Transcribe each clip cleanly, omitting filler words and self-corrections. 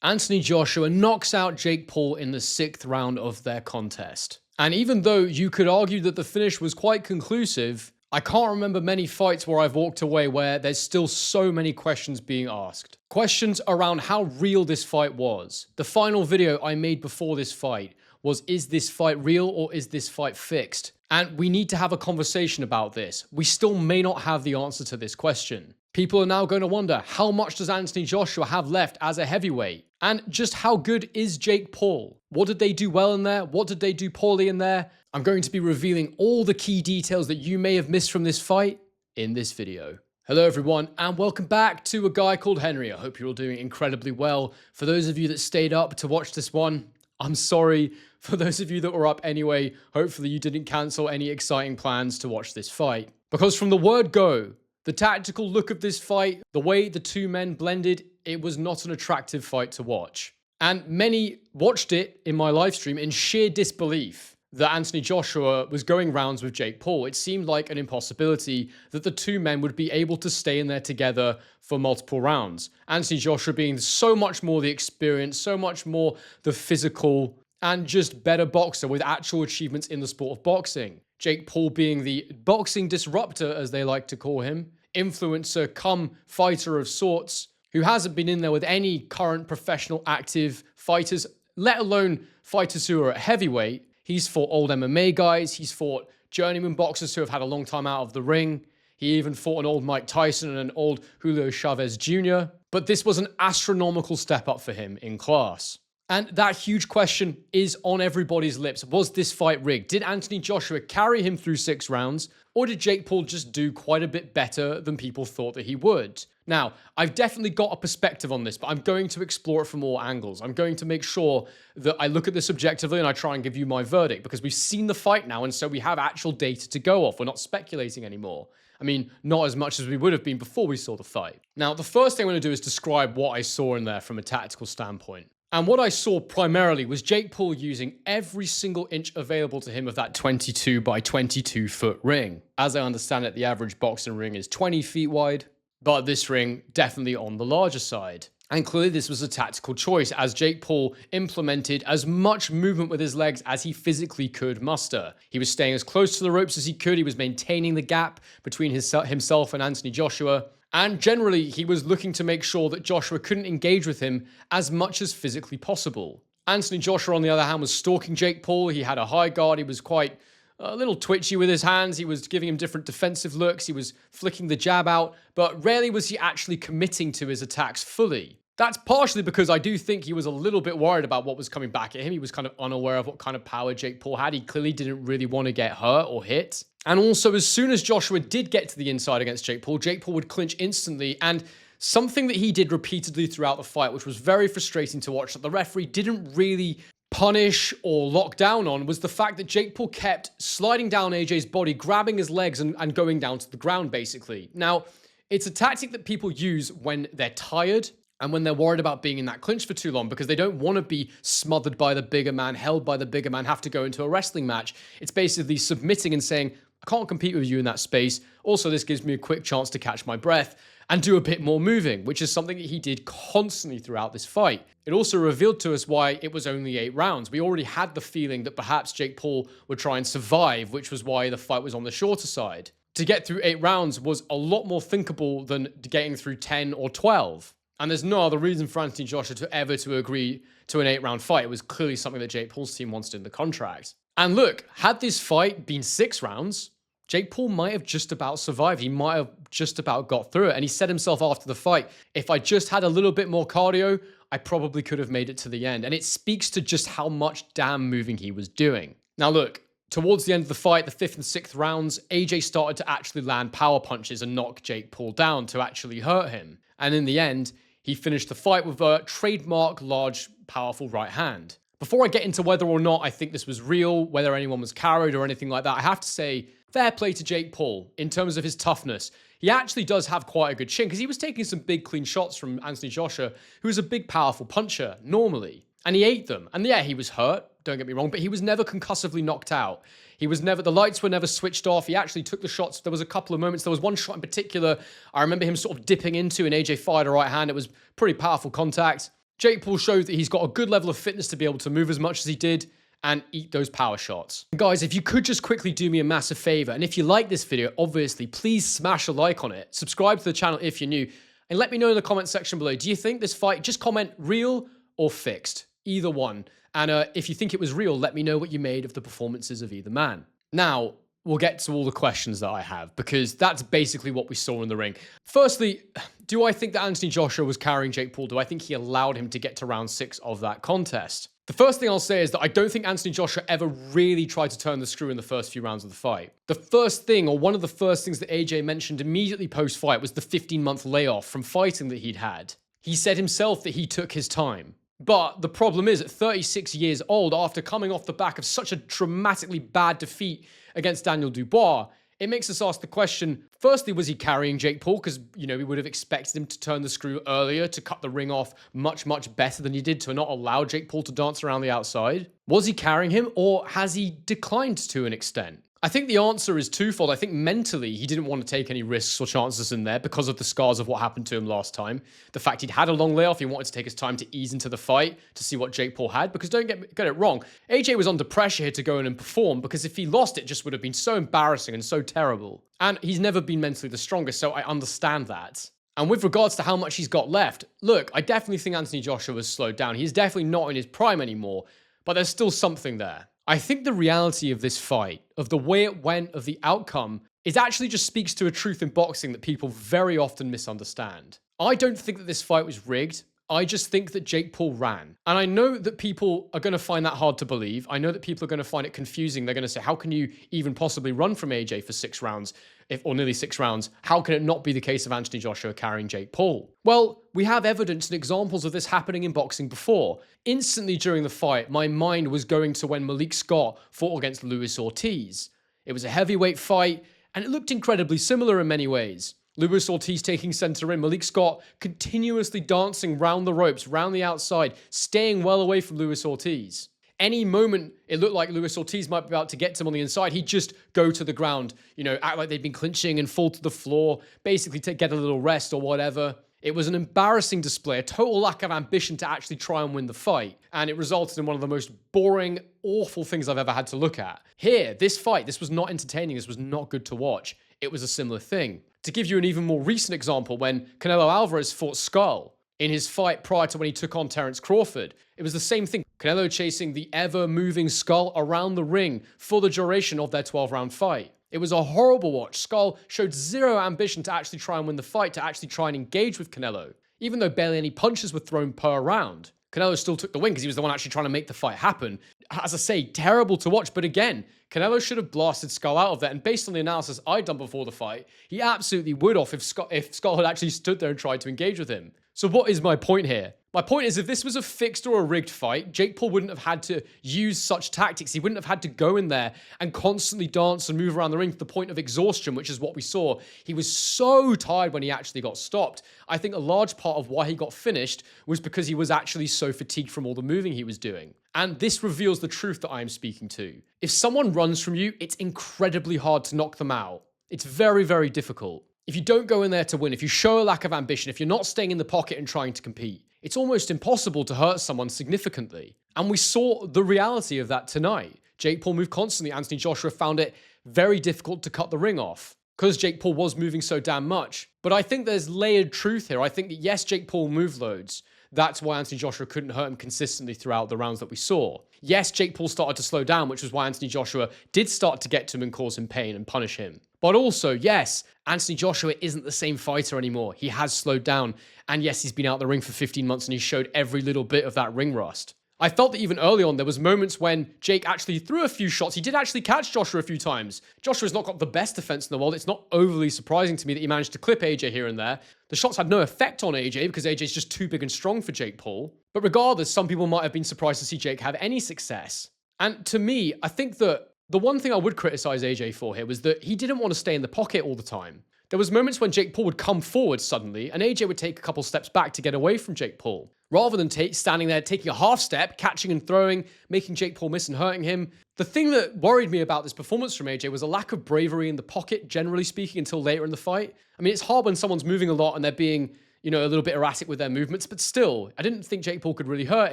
Anthony Joshua knocks out Jake Paul in the 6th round of their contest. And even though you could argue that the finish was quite conclusive, I can't remember many fights where I've walked away where there's still so many questions being asked. Questions around how real this fight was. The final video I made before this fight was, is this fight real or is this fight fixed? And we need to have a conversation about this. We still may not have the answer to this question. People are now going to wonder, how much does Anthony Joshua have left as a heavyweight? And just how good is Jake Paul? What did they do well in there? What did they do poorly in there? I'm going to be revealing all the key details that you may have missed from this fight in this video. Hello everyone, and welcome back to A Guy Called Henry. I hope you're all doing incredibly well. For those of you that stayed up to watch this one, I'm sorry. For those of you that were up anyway, hopefully you didn't cancel any exciting plans to watch this fight. Because from the word go, the tactical look of this fight, the way the two men blended, it was not an attractive fight to watch. And many watched it in my live stream in sheer disbelief that Anthony Joshua was going rounds with Jake Paul. It seemed like an impossibility that the two men would be able to stay in there together for multiple rounds. Anthony Joshua being so much more the experience, so much more the physical and just better boxer with actual achievements in the sport of boxing. Jake Paul being the boxing disruptor, as they like to call him, influencer come fighter of sorts, who hasn't been in there with any current professional active fighters, let alone fighters who are at heavyweight. He's fought old MMA guys, he's fought journeyman boxers who have had a long time out of the ring. He even fought an old Mike Tyson and an old Julio Chavez Jr. But this was an astronomical step up for him in class. And that huge question is on everybody's lips. Was this fight rigged? Did Anthony Joshua carry him through 6 rounds? Or did Jake Paul just do quite a bit better than people thought that he would? Now, I've definitely got a perspective on this, but I'm going to explore it from all angles. I'm going to make sure that I look at this objectively and I try and give you my verdict, because we've seen the fight now, and so we have actual data to go off. We're not speculating anymore. I mean, not as much as we would have been before we saw the fight. Now, the first thing I'm going to do is describe what I saw in there from a tactical standpoint. And what I saw primarily was Jake Paul using every single inch available to him of that 22 by 22 foot ring. As I understand it, the average boxing ring is 20 feet wide, but this ring definitely on the larger side. And clearly this was a tactical choice, as Jake Paul implemented as much movement with his legs as he physically could muster. He was staying as close to the ropes as he could. He was maintaining the gap between himself and Anthony Joshua. And generally, he was looking to make sure that Joshua couldn't engage with him as much as physically possible. Anthony Joshua, on the other hand, was stalking Jake Paul. He had a high guard. He was quite a little twitchy with his hands. He was giving him different defensive looks. He was flicking the jab out, but rarely was he actually committing to his attacks fully. That's partially because I do think he was a little bit worried about what was coming back at him. He was kind of unaware of what kind of power Jake Paul had. He clearly didn't really want to get hurt or hit. And also, as soon as Joshua did get to the inside against Jake Paul would clinch instantly. And something that he did repeatedly throughout the fight, which was very frustrating to watch, that the referee didn't really punish or lock down on, was the fact that Jake Paul kept sliding down AJ's body, grabbing his legs and going down to the ground, basically. Now, it's a tactic that people use when they're tired and when they're worried about being in that clinch for too long, because they don't want to be smothered by the bigger man, held by the bigger man, have to go into a wrestling match. It's basically submitting and saying, I can't compete with you in that space. Also, this gives me a quick chance to catch my breath and do a bit more moving, which is something that he did constantly throughout this fight. It also revealed to us why it was only 8 rounds. We already had the feeling that perhaps Jake Paul would try and survive, which was why the fight was on the shorter side. To get through 8 rounds was a lot more thinkable than getting through 10 or 12. And there's no other reason for Anthony Joshua to ever agree to an 8-round fight. It was clearly something that Jake Paul's team wanted in the contract. And look, had this fight been 6 rounds, Jake Paul might have just about survived. He might have just about got through it. And he said himself after the fight, if I just had a little bit more cardio, I probably could have made it to the end. And it speaks to just how much damn moving he was doing. Now look, towards the end of the fight, the 5th and 6th rounds, AJ started to actually land power punches and knock Jake Paul down to actually hurt him. And in the end, he finished the fight with a trademark large, powerful right hand. Before I get into whether or not I think this was real, whether anyone was carried or anything like that, I have to say, fair play to Jake Paul in terms of his toughness. He actually does have quite a good chin, because he was taking some big clean shots from Anthony Joshua, who is a big, powerful puncher normally. And he ate them. And yeah, he was hurt, don't get me wrong, but he was never concussively knocked out. The lights were never switched off. He actually took the shots. There was a couple of moments. There was one shot in particular I remember him sort of dipping into, and AJ fired a right hand. It was pretty powerful contact. Jake Paul showed that he's got a good level of fitness to be able to move as much as he did and eat those power shots. And guys, if you could just quickly do me a massive favor, and if you like this video, obviously, please smash a like on it, subscribe to the channel if you're new, and let me know in the comment section below, do you think this fight, just comment real or fixed? Either one. And if you think it was real, let me know what you made of the performances of either man. Now, we'll get to all the questions that I have, because that's basically what we saw in the ring. Firstly, do I think that Anthony Joshua was carrying Jake Paul? Do I think he allowed him to get to round 6 of that contest? The first thing I'll say is that I don't think Anthony Joshua ever really tried to turn the screw in the first few rounds of the fight. The first thing, or one of the first things that AJ mentioned immediately post-fight was the 15-month layoff from fighting that he'd had. He said himself that he took his time. But the problem is, at 36 years old, after coming off the back of such a dramatically bad defeat against Daniel Dubois, it makes us ask the question, firstly, was he carrying Jake Paul? Because, we would have expected him to turn the screw earlier, to cut the ring off much, much better than he did, to not allow Jake Paul to dance around the outside. Was he carrying him, or has he declined to an extent? I think the answer is twofold. I think mentally, he didn't want to take any risks or chances in there because of the scars of what happened to him last time. The fact he'd had a long layoff, he wanted to take his time to ease into the fight, to see what Jake Paul had. Because don't get it wrong, AJ was under pressure here to go in and perform, because if he lost, it just would have been so embarrassing and so terrible. And he's never been mentally the strongest, so I understand that. And with regards to how much he's got left, look, I definitely think Anthony Joshua was slowed down. He's definitely not in his prime anymore, but there's still something there. I think the reality of this fight, of the way it went, of the outcome, is actually just speaks to a truth in boxing that people very often misunderstand. I don't think that this fight was rigged. I just think that Jake Paul ran. And I know that people are going to find that hard to believe. I know that people are going to find it confusing. They're going to say, how can you even possibly run from AJ for 6 rounds, or nearly 6 rounds? How can it not be the case of Anthony Joshua carrying Jake Paul? Well, we have evidence and examples of this happening in boxing before. Instantly during the fight, my mind was going to when Malik Scott fought against Luis Ortiz. It was a heavyweight fight, and it looked incredibly similar in many ways. Luis Ortiz taking center in, Malik Scott continuously dancing round the ropes, round the outside, staying well away from Luis Ortiz. Any moment it looked like Luis Ortiz might be about to get to him on the inside, he'd just go to the ground, act like they'd been clinching and fall to the floor, basically to get a little rest or whatever. It was an embarrassing display, a total lack of ambition to actually try and win the fight, and it resulted in one of the most boring, awful things I've ever had to look at. Here, this fight, this was not entertaining, this was not good to watch. It was a similar thing. To give you an even more recent example, when Canelo Alvarez fought Skull in his fight prior to when he took on Terence Crawford, it was the same thing. Canelo chasing the ever-moving Skull around the ring for the duration of their 12-round fight. It was a horrible watch. Skull showed zero ambition to actually try and win the fight, to actually try and engage with Canelo, even though barely any punches were thrown per round. Canelo still took the win because he was the one actually trying to make the fight happen. As I say, terrible to watch, but again, Canelo should have blasted Skull out of there, and based on the analysis I'd done before the fight, he absolutely would have if Skull had actually stood there and tried to engage with him. So what is my point here? My point is, if this was a fixed or a rigged fight, Jake Paul wouldn't have had to use such tactics. He wouldn't have had to go in there and constantly dance and move around the ring to the point of exhaustion, which is what we saw. He was so tired when he actually got stopped. I think a large part of why he got finished was because he was actually so fatigued from all the moving he was doing. And this reveals the truth that I am speaking to. If someone runs from you, it's incredibly hard to knock them out. It's very, very difficult. If you don't go in there to win, if you show a lack of ambition, if you're not staying in the pocket and trying to compete, it's almost impossible to hurt someone significantly. And we saw the reality of that tonight. Jake Paul moved constantly. Anthony Joshua found it very difficult to cut the ring off because Jake Paul was moving so damn much. But I think there's layered truth here. I think that yes, Jake Paul moved loads. That's why Anthony Joshua couldn't hurt him consistently throughout the rounds that we saw. Yes, Jake Paul started to slow down, which was why Anthony Joshua did start to get to him and cause him pain and punish him. But also, yes, Anthony Joshua isn't the same fighter anymore. He has slowed down. And yes, he's been out the ring for 15 months and he showed every little bit of that ring rust. I felt that even early on, there was moments when Jake actually threw a few shots. He did actually catch Joshua a few times. Joshua's not got the best defense in the world. It's not overly surprising to me that he managed to clip AJ here and there. The shots had no effect on AJ because AJ's just too big and strong for Jake Paul. But regardless, some people might have been surprised to see Jake have any success. And to me, I think that the one thing I would criticize AJ for here was that he didn't want to stay in the pocket all the time. There was moments when Jake Paul would come forward suddenly and AJ would take a couple steps back to get away from Jake Paul. Rather than standing there, taking a half step, catching and throwing, making Jake Paul miss and hurting him. The thing that worried me about this performance from AJ was a lack of bravery in the pocket, generally speaking, until later in the fight. I mean, it's hard when someone's moving a lot and they're being, a little bit erratic with their movements, but still, I didn't think Jake Paul could really hurt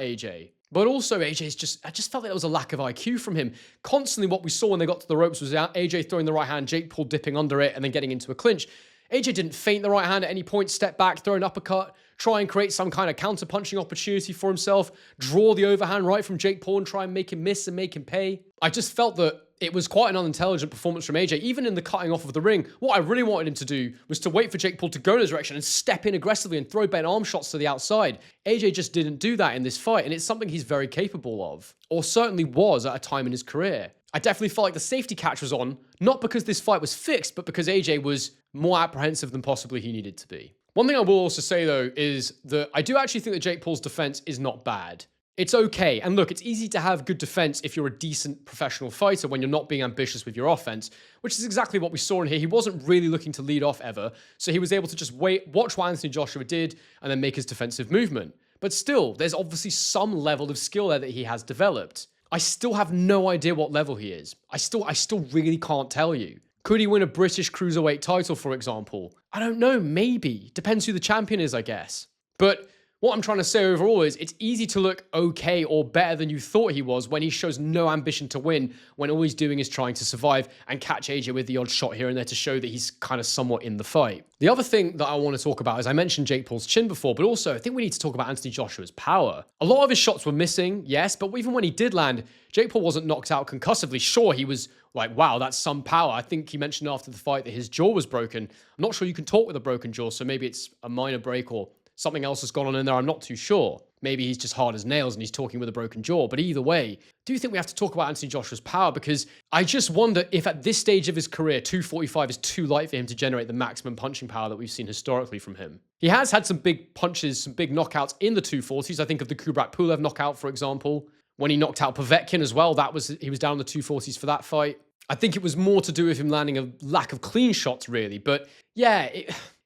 AJ. But also, I just felt like there was a lack of IQ from him. Constantly what we saw when they got to the ropes was AJ throwing the right hand, Jake Paul dipping under it, and then getting into a clinch. AJ didn't feint the right hand at any point, step back, throw an uppercut, try and create some kind of counter-punching opportunity for himself, draw the overhand right from Jake Paul and try and make him miss and make him pay. I just felt that it was quite an unintelligent performance from AJ. Even in the cutting off of the ring, what I really wanted him to do was to wait for Jake Paul to go in his direction and step in aggressively and throw bent arm shots to the outside. AJ just didn't do that in this fight, and it's something he's very capable of, or certainly was at a time in his career. I definitely felt like the safety catch was on, not because this fight was fixed, but because AJ was more apprehensive than possibly he needed to be. One thing I will also say, though, is that I do actually think that Jake Paul's defense is not bad. It's okay. And look, it's easy to have good defense if you're a decent professional fighter when you're not being ambitious with your offense, which is exactly what we saw in here. He wasn't really looking to lead off ever, so he was able to just watch what Anthony Joshua did, and then make his defensive movement. But still, there's obviously some level of skill there that he has developed. I still have no idea what level he is. I still really can't tell you. Could he win a British Cruiserweight title, for example? I don't know, maybe. Depends who the champion is, I guess. But what I'm trying to say overall is it's easy to look okay or better than you thought he was when he shows no ambition to win, when all he's doing is trying to survive and catch AJ with the odd shot here and there to show that he's kind of somewhat in the fight. The other thing that I want to talk about is I mentioned Jake Paul's chin before, but also I think we need to talk about Anthony Joshua's power. A lot of his shots were missing, yes, but even when he did land, Jake Paul wasn't knocked out concussively. Sure, he was like, wow, that's some power. I think he mentioned after the fight that his jaw was broken. I'm not sure you can talk with a broken jaw, so maybe it's a minor break or something else has gone on in there. I'm not too sure. Maybe he's just hard as nails and he's talking with a broken jaw. But either way, I do think we have to talk about Anthony Joshua's power, because I just wonder if at this stage of his career, 245 is too light for him to generate the maximum punching power that we've seen historically from him. He has had some big punches, some big knockouts in the 240s. I think of the Kubrat Pulev knockout, for example. When he knocked out Povetkin as well, he was down in the 240s for that fight. I think it was more to do with him landing a lack of clean shots, really. But yeah,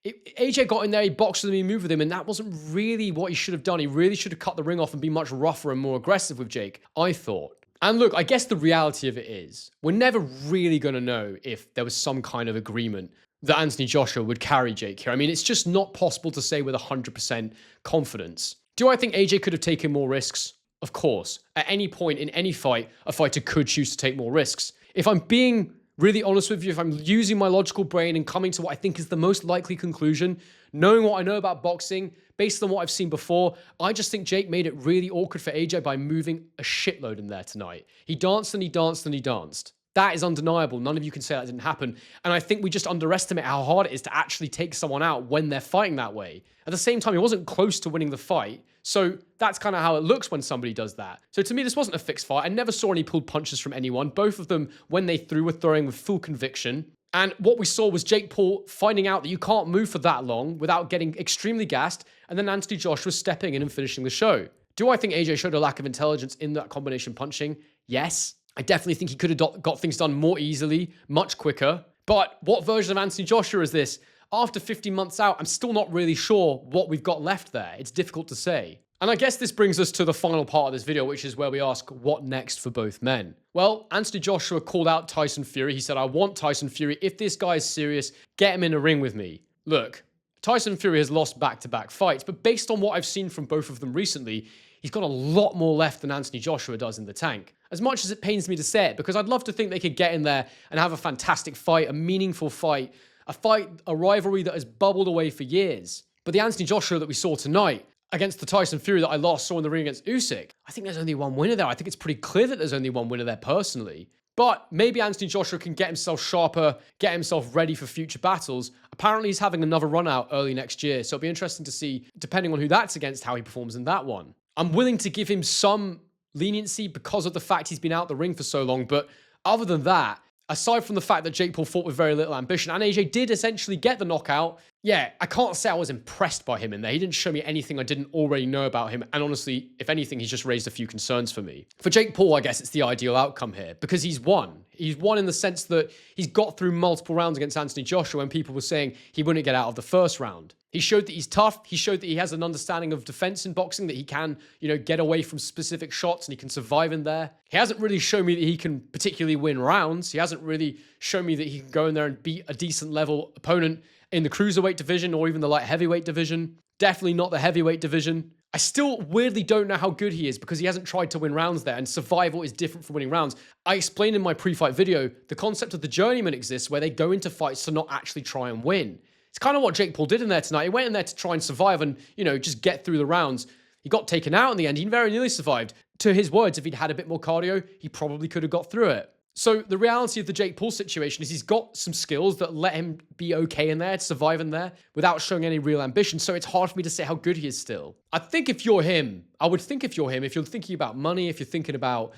AJ got in there, he boxed with him, he moved with him, and that wasn't really what he should have done. He really should have cut the ring off and been much rougher and more aggressive with Jake, I thought. And look, I guess the reality of it is, we're never really going to know if there was some kind of agreement that Anthony Joshua would carry Jake here. I mean, it's just not possible to say with 100% confidence. Do I think AJ could have taken more risks? Of course. At any point in any fight, a fighter could choose to take more risks. If I'm being really honest with you, if I'm using my logical brain and coming to what I think is the most likely conclusion, knowing what I know about boxing, based on what I've seen before, I just think Jake made it really awkward for AJ by moving a shitload in there tonight. He danced and he danced and he danced. That is undeniable. None of you can say that didn't happen. And I think we just underestimate how hard it is to actually take someone out when they're fighting that way. At the same time, he wasn't close to winning the fight. So that's kind of how it looks when somebody does that. So to me, this wasn't a fixed fight. I never saw any pulled punches from anyone. Both of them, when they threw, were throwing with full conviction. And what we saw was Jake Paul finding out that you can't move for that long without getting extremely gassed, and then Anthony Joshua stepping in and finishing the show. Do I think AJ showed a lack of intelligence in that combination punching? Yes. I definitely think he could have got things done more easily, much quicker. But what version of Anthony Joshua is this? After 15 months out, I'm still not really sure what we've got left there. It's difficult to say. And I guess this brings us to the final part of this video, which is where we ask, what next for both men? Well, Anthony Joshua called out Tyson Fury. He said, I want Tyson Fury. If this guy is serious, get him in a ring with me. Look, Tyson Fury has lost back-to-back fights, but based on what I've seen from both of them recently, he's got a lot more left than Anthony Joshua does in the tank. As much as it pains me to say it, because I'd love to think they could get in there and have a fantastic fight, a meaningful fight, a rivalry that has bubbled away for years. But the Anthony Joshua that we saw tonight against the Tyson Fury that I last saw in the ring against Usyk, I think there's only one winner there. I think it's pretty clear that there's only one winner there personally. But maybe Anthony Joshua can get himself sharper, get himself ready for future battles. Apparently he's having another run out early next year, so it'll be interesting to see, depending on who that's against, how he performs in that one. I'm willing to give him some leniency because of the fact he's been out the ring for so long, but other than that, aside from the fact that Jake Paul fought with very little ambition, and AJ did essentially get the knockout, yeah, I can't say I was impressed by him in there. He didn't show me anything I didn't already know about him, and honestly, if anything, he's just raised a few concerns for me. For Jake Paul, I guess it's the ideal outcome here, because he's won. He's won in the sense that he's got through multiple rounds against Anthony Joshua when people were saying he wouldn't get out of the first round. He showed that he's tough. He showed that he has an understanding of defense in boxing, that he can, get away from specific shots and he can survive in there. He hasn't really shown me that he can particularly win rounds. He hasn't really shown me that he can go in there and beat a decent level opponent in the cruiserweight division or even the light heavyweight division. Definitely not the heavyweight division. I still weirdly don't know how good he is because he hasn't tried to win rounds there, and survival is different from winning rounds. I explained in my pre-fight video, the concept of the journeyman exists where they go into fights to not actually try and win. It's kind of what Jake Paul did in there tonight. He went in there to try and survive and, just get through the rounds. He got taken out in the end. He very nearly survived. To his words, if he'd had a bit more cardio, he probably could have got through it. So the reality of the Jake Paul situation is he's got some skills that let him be okay in there, to survive in there, without showing any real ambition. So it's hard for me to say how good he is still. I think if you're him, if you're thinking about money, if you're thinking about,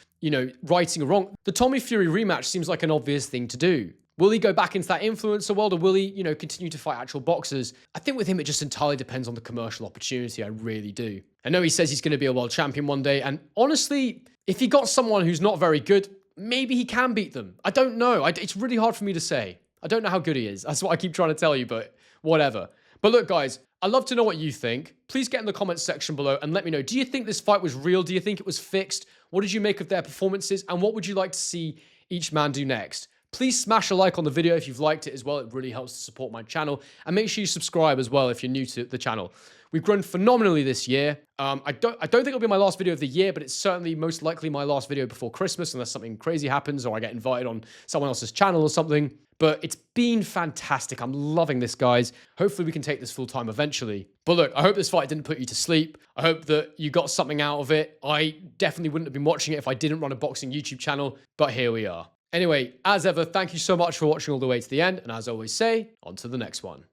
righting or wrong, the Tommy Fury rematch seems like an obvious thing to do. Will he go back into that influencer world, or will he, continue to fight actual boxers? I think with him, it just entirely depends on the commercial opportunity. I really do. I know he says he's going to be a world champion one day. And honestly, if he got someone who's not very good, maybe he can beat them. I don't know. It's really hard for me to say. I don't know how good he is. That's what I keep trying to tell you, but whatever. But look, guys, I'd love to know what you think. Please get in the comments section below and let me know. Do you think this fight was real? Do you think it was fixed? What did you make of their performances? And what would you like to see each man do next? Please smash a like on the video if you've liked it as well. It really helps to support my channel. And make sure you subscribe as well if you're new to the channel. We've grown phenomenally this year. I don't think it'll be my last video of the year, but it's certainly most likely my last video before Christmas unless something crazy happens or I get invited on someone else's channel or something. But it's been fantastic. I'm loving this, guys. Hopefully we can take this full time eventually. But look, I hope this fight didn't put you to sleep. I hope that you got something out of it. I definitely wouldn't have been watching it if I didn't run a boxing YouTube channel, but here we are. Anyway, as ever, thank you so much for watching all the way to the end. And as I always say, on to the next one.